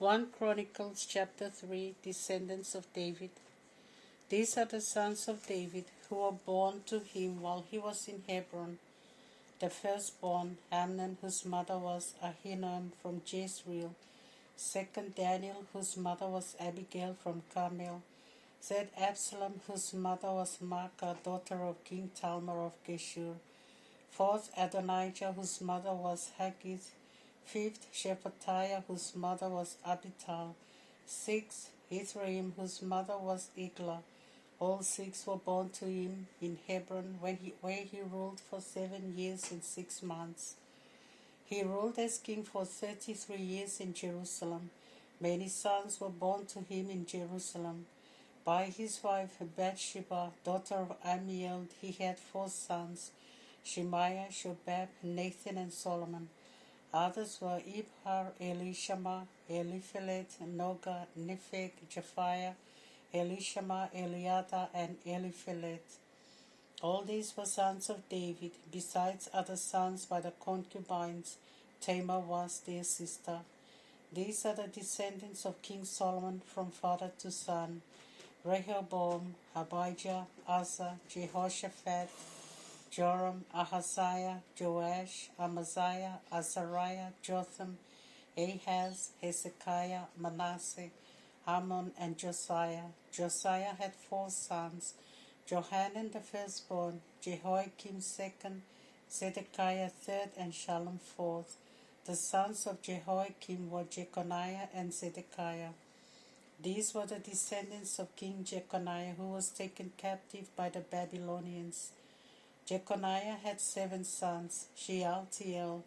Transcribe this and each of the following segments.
1 Chronicles chapter 3 Descendants of David. These are the sons of David who were born to him while he was in Hebron. The firstborn, Amnon, whose mother was Ahinoam from Jezreel. Second, Daniel, whose mother was Abigail from Carmel. Third, Absalom, whose mother was Maacah, daughter of King Talmai of Geshur. Fourth, Adonijah, whose mother was Haggith. Fifth, Shephatiah, whose mother was Abital. Sixth, Ithream, whose mother was Eglah. All six were born to him in Hebron, where he ruled for 7 years and 6 months. He ruled as king for 33 years in Jerusalem. Many sons were born to him in Jerusalem. By his wife Bathsheba, daughter of Amiel, he had 4 sons, Shemaiah, Shobab, Nathan, and Solomon. Others were Ibhar, Elishama, Eliphelet, Noga, Nepheg, Japhiah, Elishama, Eliada, and Eliphelet. All these were sons of David, besides other sons by the concubines. Tamar was their sister. These are the descendants of King Solomon from father to son: Rehoboam, Abijah, Asa, Jehoshaphat, Joram, Ahaziah, Joash, Amaziah, Azariah, Jotham, Ahaz, Hezekiah, Manasseh, Amon, and Josiah. Josiah had 4 sons: Johanan the firstborn, Jehoiakim second, Zedekiah third, and Shallum fourth. The sons of Jehoiakim were Jeconiah and Zedekiah. These were the descendants of King Jeconiah, who was taken captive by the Babylonians. Jeconiah had 7 sons: Shealtiel,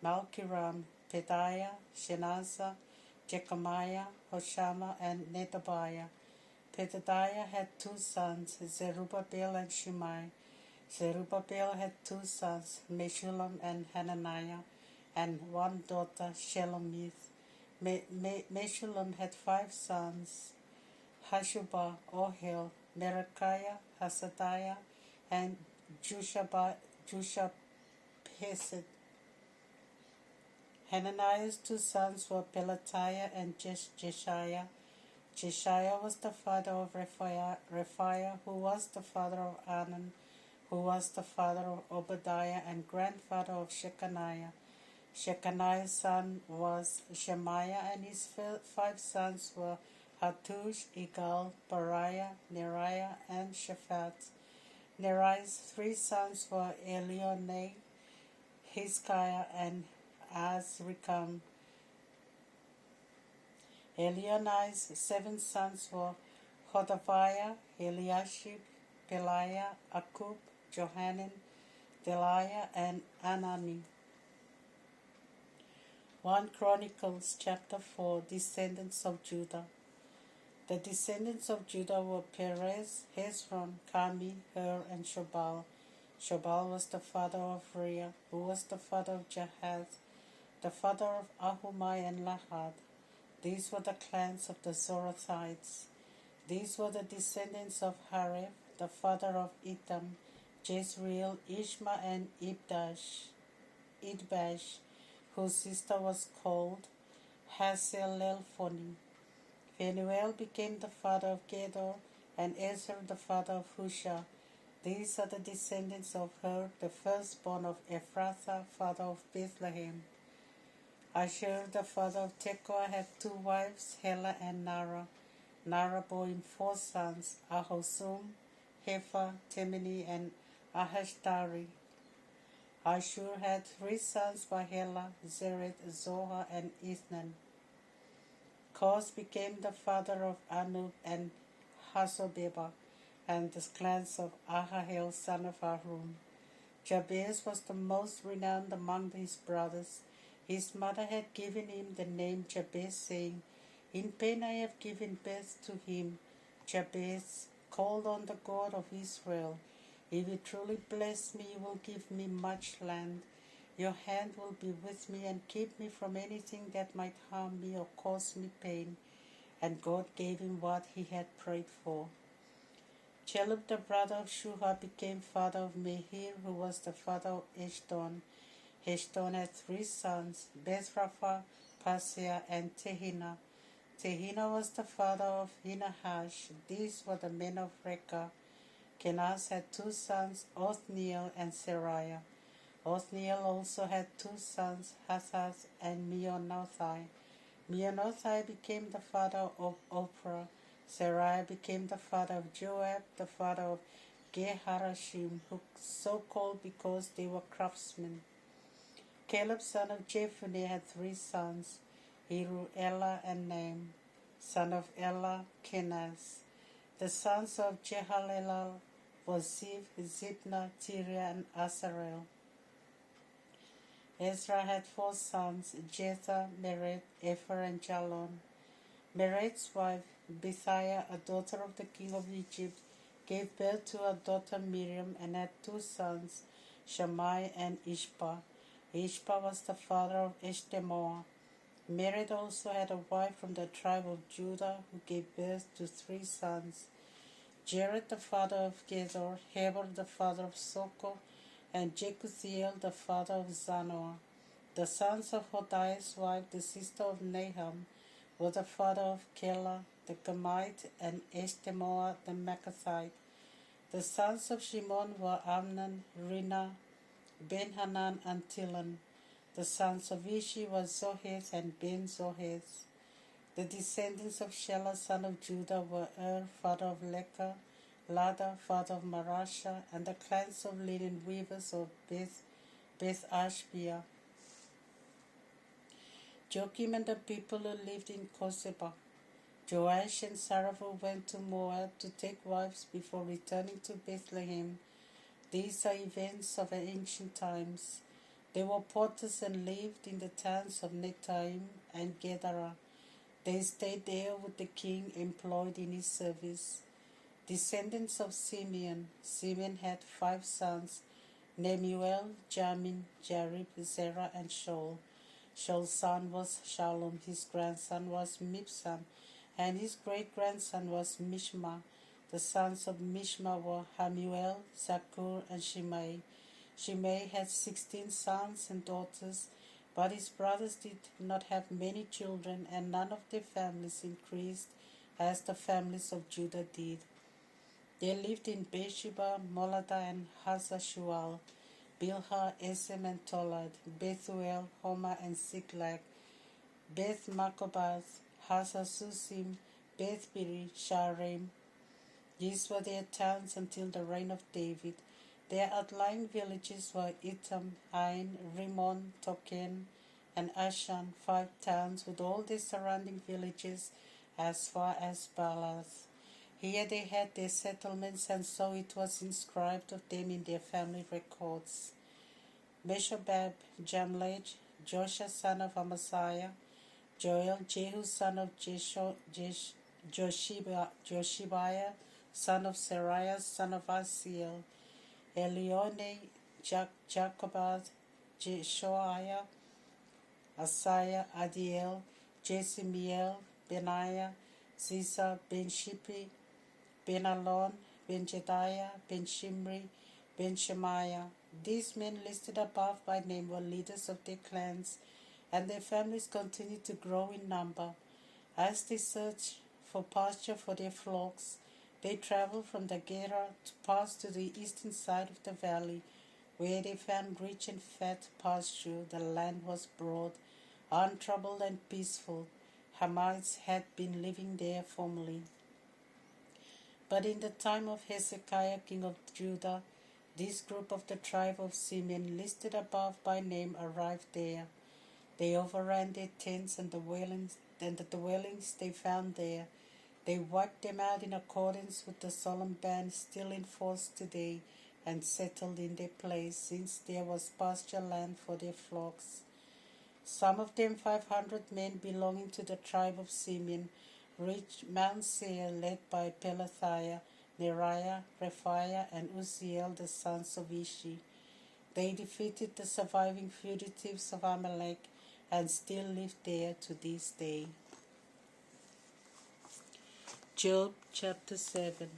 Malchiram, Pedaiah, Shenazah, Jechamiah, Hoshama, and Nedabiah. Pedaiah had 2 sons, Zerubbabel and Shimei. Zerubbabel had 2 sons, Meshullam and Hananiah, and 1 daughter, Shelomith. Meshullam had 5 sons, Hashubah, Ohel, Berechiah, Hasadiah, and Jushapesed. Hananiah's 2 sons were Pelatiah and Jeshiah. Jeshiah was the father of Rephiah, who was the father of Anan, who was the father of Obadiah and grandfather of Shechaniah. Shechaniah's son was Shemaiah, and his 5 sons were Hattush, Igal, Bariah, Neriah, and Shaphat. Neraiah's 3 sons were Elionai, Hezekiah, and Azrikam. Elionai's 7 sons were Hodaviah, Eliashib, Peliah, Akub, Johanan, Deliah, and Anani. 1 Chronicles chapter 4 Descendants of Judah. The descendants of Judah were Perez, Hezron, Carmi, Hur, and Shobal. Shobal was the father of Reah, who was the father of Jahath, the father of Ahumai and Lahad. These were the clans of the Zorathites. These were the descendants of Hareph, the father of Itam, Jezreel, Ishma, and Idbash, whose sister was called Hazelelphoni. Phanuel became the father of Gedor, and Ezer the father of Hushah. These are the descendants of Hur, the firstborn of Ephrathah, father of Bethlehem. Asher the father of Tekoa had 2 wives, Helah and Nara. Nara bore him 4 sons, Ahosum, Hepher, Temeni, and Ahashtari. Ashur had 3 sons by Helah, Zered, Zohar, and Ethnan. Koz became the father of Anub and Hasobeba, and the clans of Ahahel, son of Arum. Jabez was the most renowned among his brothers. His mother had given him the name Jabez, saying, "In pain I have given birth to him." Jabez called on the God of Israel. "If you truly bless me, you will give me much land. Your hand will be with me and keep me from anything that might harm me or cause me pain." And God gave him what he had prayed for. Chelub, the brother of Shuha, became father of Mehir, who was the father of Eshton. Heshton had 3 sons, Bezrapha, Paseah, and Tehina. Tehina was the father of Hinahash. These were the men of Rekha. Kenaz had 2 sons, Othniel and Seraiah. Othniel also had 2 sons, Hassas and Meonothai. Meonothai became the father of Oprah. Seraiah became the father of Joab, the father of Geharashim, who so called because they were craftsmen. Caleb, son of Jephunneh, had 3 sons, Heru, Elah, and Naam. Son of Elah, Kenaz. The sons of Jehalelel were Ziv, Zibna, Tiria, and Asarel. Ezra had 4 sons, Jether, Mered, Epher, and Jalon. Mered's wife, Bithiah, a daughter of the king of Egypt, gave birth to her daughter Miriam and had 2 sons, Shammai and Ishpa. Ishpa was the father of Eshtemoa. Mered also had a wife from the tribe of Judah who gave birth to 3 sons, Jared the father of Gedor, Heber the father of Soko, and Jekuthiel the father of Zanoah. The sons of Hodiah's wife, the sister of Nahum, were the father of Kela the Gamite and Eshtemoa the Makathite. The sons of Shimon were Amnon, Rina, Ben-Hanan, and Tilon. The sons of Ishi were Zohez and Ben-Zohez. The descendants of Shelah, son of Judah, were father of Leka, Lada, father of Marasha, and the clans of linen weavers of Beth Ashbia. Joachim and the people who lived in Koseba. Joash and Sarapha went to Moab to take wives before returning to Bethlehem. These are events of ancient times. They were porters and lived in the towns of Netaim and Gedera. They stayed there with the king employed in his service. Descendants of Simeon. Simeon had 5 sons, Nemuel, Jamin, Jarib, Zerah, and Shaul. Shaul's son was Shalom, his grandson was Mibsam, and his great-grandson was Mishma. The sons of Mishma were Hamuel, Zakur, and Shimei. Shimei had 16 sons and daughters, but his brothers did not have many children, and none of their families increased as the families of Judah did. They lived in Beersheba, Moladah, and Hazar-Shual, Bilhah, Esem, and Tolad, Bethuel, Homa, and Ziklag, Beth-Marcabath, Hazar-Susim, Beth-Biri, Shaaraim. These were their towns until the reign of David. Their outlying villages were Etam, Ain, Rimmon, Token, and Ashan, 5 towns with all their surrounding villages as far as Baalath. Here they had their settlements, and so it was inscribed of them in their family records. Meshobab, Jamlech, Joshua son of Amaziah, Joel, Jehu son of Joshibiah, son of Seraiah, son of Asiel, Elione, Jacobad, Jeshoiah, Asaiah, Adiel, Jesimiel, Benaiah, Ziza, Ben-Shippi, Ben-Alon, Ben-Jediah, Ben-Shimri, Ben-Shemaiah. These men listed above by name were leaders of their clans, and their families continued to grow in number. As they searched for pasture for their flocks, they traveled from the Gera to pass to the eastern side of the valley, where they found rich and fat pasture. The land was broad, untroubled, and peaceful. Hamites had been living there formerly. But in the time of Hezekiah, king of Judah, this group of the tribe of Simeon, listed above by name, arrived there. They overran their tents and the dwellings they found there. They wiped them out in accordance with the solemn ban still in force today, and settled in their place, since there was pasture land for their flocks. Some of them, 500 men belonging to the tribe of Simeon, reached Mount Seir, led by Pelathiah, Neriah, Rephaiah, and Uzziel, the sons of Ishi. They defeated the surviving fugitives of Amalek and still live there to this day. Job chapter 7.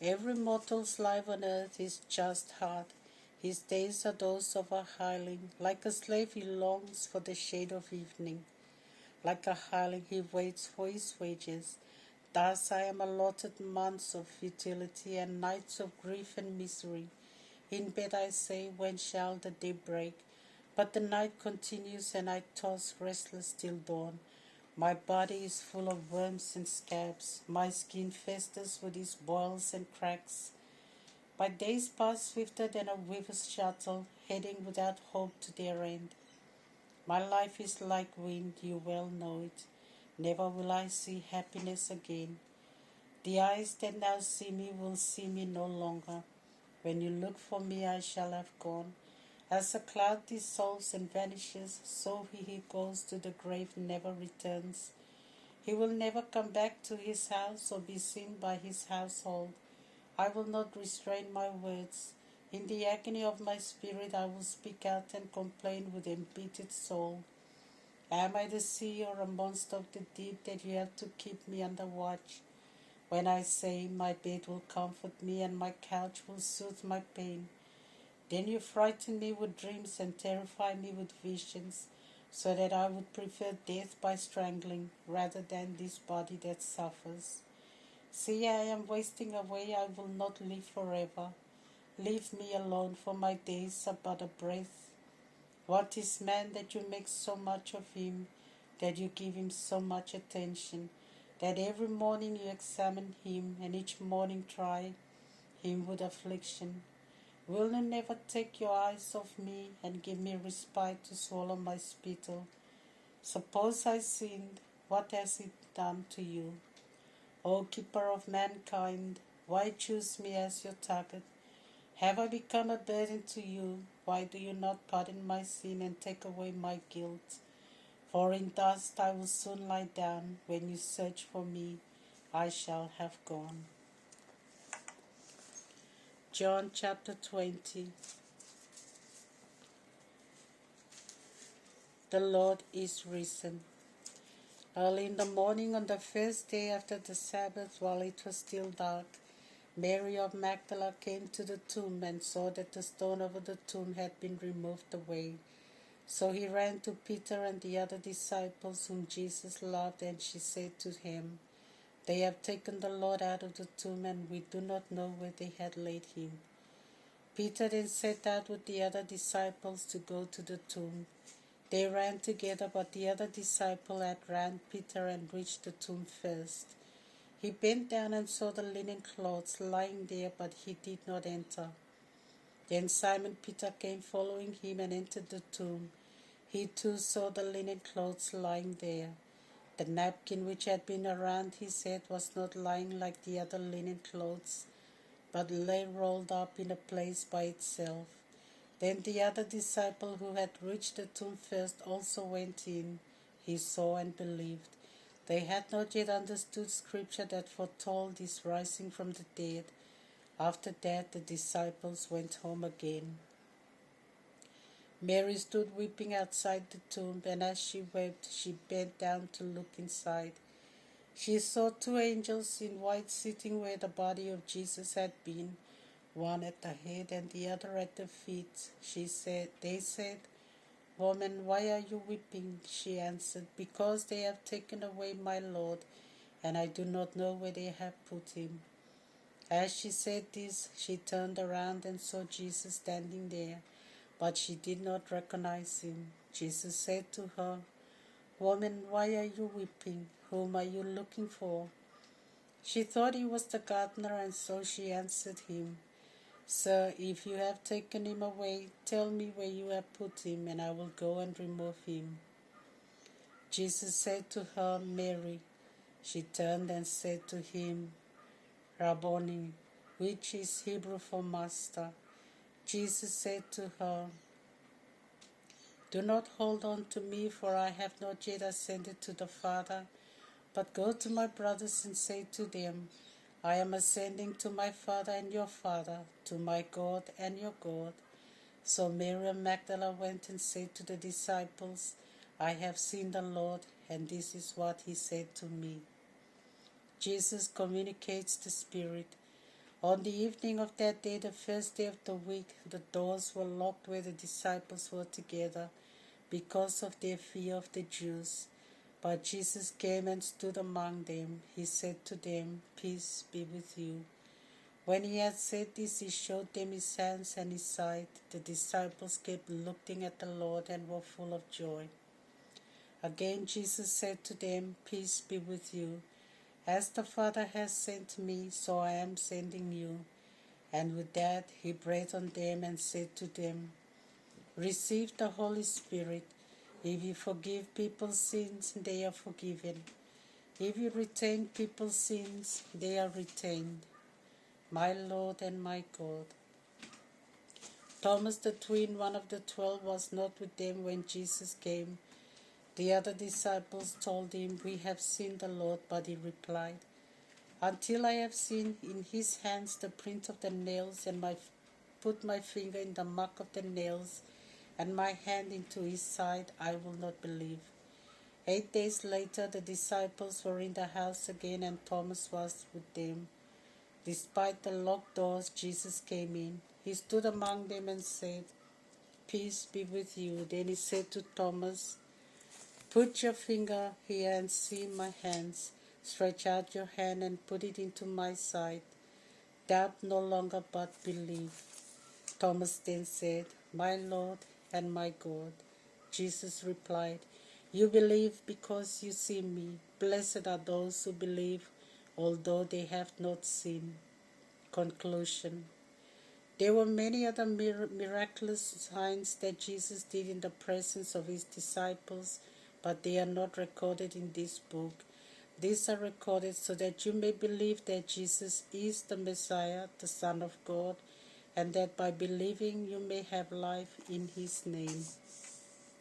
Every mortal's life on earth is just hard. His days are those of a hireling. Like a slave he longs for the shade of evening. Like a hireling he waits for his wages. Thus I am allotted months of futility and nights of grief and misery. In bed I say, when shall the day break? But the night continues and I toss restless till dawn. My body is full of worms and scabs. My skin festers with its boils and cracks. My days pass swifter than a weaver's shuttle, heading without hope to their end. My life is like wind, you well know it. Never will I see happiness again. The eyes that now see me will see me no longer. When you look for me, I shall have gone. As a cloud dissolves and vanishes, so he who goes to the grave never returns. He will never come back to his house or be seen by his household. I will not restrain my words. In the agony of my spirit I will speak out and complain with embittered soul. Am I the sea or a monster of the deep that you have to keep me under watch? When I say my bed will comfort me and my couch will soothe my pain, then you frighten me with dreams and terrify me with visions, so that I would prefer death by strangling rather than this body that suffers. See, I am wasting away, I will not live forever. Leave me alone, for my days are but a breath. What is man that you make so much of him, that you give him so much attention, that every morning you examine him, and each morning try him with affliction? Will you never take your eyes off me, and give me respite to swallow my spittle? Suppose I sinned, what has it done to you? O keeper of mankind, why choose me as your target? Have I become a burden to you? Why do you not pardon my sin and take away my guilt? For in dust I will soon lie down. When you search for me, I shall have gone. John chapter 20. The Lord is risen. Early in the morning on the first day after the Sabbath, while it was still dark, Mary of Magdala came to the tomb and saw that the stone over the tomb had been removed away. So he ran to Peter and the other disciples whom Jesus loved, and she said to him, "They have taken the Lord out of the tomb, and we do not know where they had laid him." Peter then set out with the other disciples to go to the tomb. They ran together, but the other disciple outran Peter and reached the tomb first. He bent down and saw the linen clothes lying there, but he did not enter. Then Simon Peter came following him and entered the tomb. He too saw the linen clothes lying there. The napkin which had been around his head was not lying like the other linen clothes, but lay rolled up in a place by itself. Then the other disciple who had reached the tomb first also went in. He saw and believed. They had not yet understood Scripture that foretold his rising from the dead. After that the disciples went home again. Mary stood weeping outside the tomb, and as she wept, she bent down to look inside. She saw two angels in white sitting where the body of Jesus had been, one at the head and the other at the feet. They said, "Woman, why are you weeping?" She answered, "Because they have taken away my Lord, and I do not know where they have put him." As she said this, she turned around and saw Jesus standing there, but she did not recognize him. Jesus said to her, "Woman, why are you weeping? Whom are you looking for?" She thought he was the gardener, and so she answered him, "Sir, if you have taken him away, tell me where you have put him, and I will go and remove him." Jesus said to her, "Mary." She turned and said to him, "Rabboni," which is Hebrew for master. Jesus said to her, "Do not hold on to me, for I have not yet ascended to the Father, but go to my brothers and say to them, I am ascending to my Father and your Father, to my God and your God." So Mary of Magdala went and said to the disciples, "I have seen the Lord, and this is what he said to me." Jesus communicates the Spirit. On the evening of that day, the first day of the week, the doors were locked where the disciples were together because of their fear of the Jews. But Jesus came and stood among them. He said to them, "Peace be with you." When he had said this, he showed them his hands and his side. The disciples kept looking at the Lord and were full of joy. Again Jesus said to them, "Peace be with you. As the Father has sent me, so I am sending you." And with that he breathed on them and said to them, "Receive the Holy Spirit. If you forgive people's sins, they are forgiven. If you retain people's sins, they are retained." My Lord and my God. Thomas the twin, one of the 12, was not with them when Jesus came. The other disciples told him, "We have seen the Lord," but he replied, "Until I have seen in his hands the print of the nails, and put my finger in the mark of the nails, and my hand into his side, I will not believe." 8 days later, the disciples were in the house again, and Thomas was with them. Despite the locked doors, Jesus came in. He stood among them and said, "Peace be with you." Then he said to Thomas, "Put your finger here and see my hands. Stretch out your hand and put it into my side. Doubt no longer, but believe." Thomas then said, "My Lord and my God." Jesus replied, "You believe because you see me. Blessed are those who believe, although they have not seen. Conclusion. There were many other miraculous signs that Jesus did in the presence of his disciples, but they are not recorded in this book. These are recorded so that you may believe that Jesus is the Messiah, the Son of God, and that by believing you may have life in his name.